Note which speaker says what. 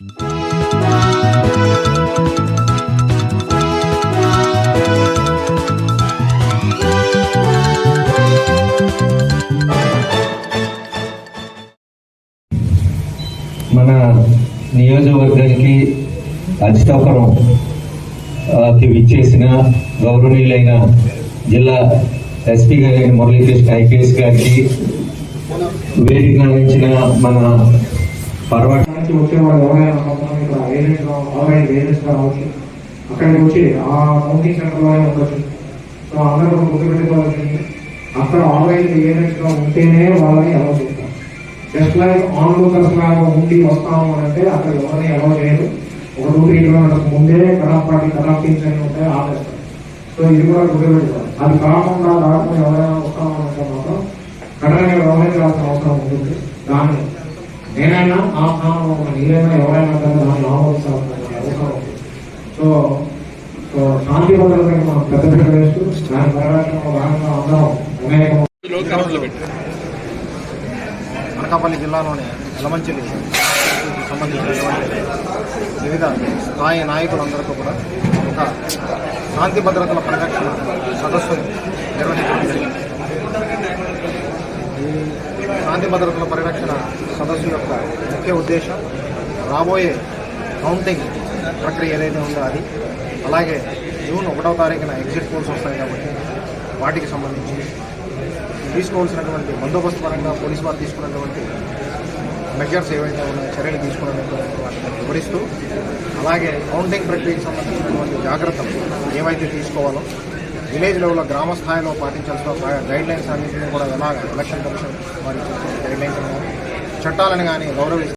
Speaker 1: మన నియోజకవర్గానికి అధిష్టాపురం విచ్చేసిన గౌరవనీయులైన జిల్లా ఎస్పీ గారైన మురళీకృష్ణ ఐపీఎస్ గారికి, వేదిక నిర్వహించిన మన
Speaker 2: పర్వానికి వచ్చేవాళ్ళు ఎవరైనా అక్కడికి వచ్చి ఆ కౌంటింగ్ సెంటర్లోనే ఉండొచ్చు. సో అందరూ గుర్తుపెట్టుకోవాల్సింది, అక్కడ ఆన్లైన్ ఏజెంట్స్ గా ఉంటేనే వాళ్ళని అలౌ చేస్తారు. జస్ట్ లైక్ ఆన్ లోకల్స్ లాగా ఉండి వస్తాము అని అంటే అక్కడ ఎవరిని అలౌ చేయరు. ఒక 2-3 కిలోమీటర్స్ ముందే కటాఫ్ పార్టీ కటాఫ్ టీమ్స్ అని ఉంటాయి, ఆపేస్తారు. సో ఇది కూడా గుర్తుపెట్టుకోవాలి. అది కాకుండా ఎవరైనా వస్తామంటే మాత్రం కఠినంగా వ్యవహరించాల్సిన అవసరం ఉంటుంది. దాన్ని నేనైనా ఆ స్థానంలో మీరైనా ఎవరైనా దాన్ని ఆమోదించాల్సిన అవసరం ఉంది. సో శాంతి భద్రతకి మనం పెద్దపీట వేస్తూ దాని పరిరక్షణలో భాగంగా అందరం అనేక
Speaker 3: అనకాపల్లి జిల్లాలోని యలమంచిలి సంబంధించినటువంటి వివిధ స్థాయి నాయకులందరికీ కూడా ఒక శాంతి భద్రతల పరిరక్షణ సదస్సును నిర్వహించడం జరిగింది. ఈ శాంతి భద్రతల పరిరక్షణ సదస్సు యొక్క ముఖ్య ఉద్దేశం రాబోయే కౌంటింగ్ ప్రక్రియ ఏదైతే ఉందో అది, అలాగే జూన్ 1వ తారీఖున ఎగ్జిట్ పోల్స్ వస్తాయి కాబట్టి వాటికి సంబంధించి తీసుకోవాల్సినటువంటి బందోబస్తు పరంగా పోలీసు వారు తీసుకున్నటువంటి మెజర్స్ ఏవైతే ఉన్నాయో చర్యలు తీసుకున్నటువంటి వాటిని వివరిస్తూ, అలాగే కౌంటింగ్ ప్రక్రియకు సంబంధించినటువంటి జాగ్రత్తలు ఏవైతే తీసుకోవాలో, విలేజ్ లెవెల్లో గ్రామ స్థాయిలో పాటించాల్సిన గైడ్ లైన్స్ అన్నింటినీ కూడా ఎలాగ ఎలక్షన్ కమిషన్ వారి గైడ్ లైన్స్ చట్టాలను కానీ గౌరవిస్తూ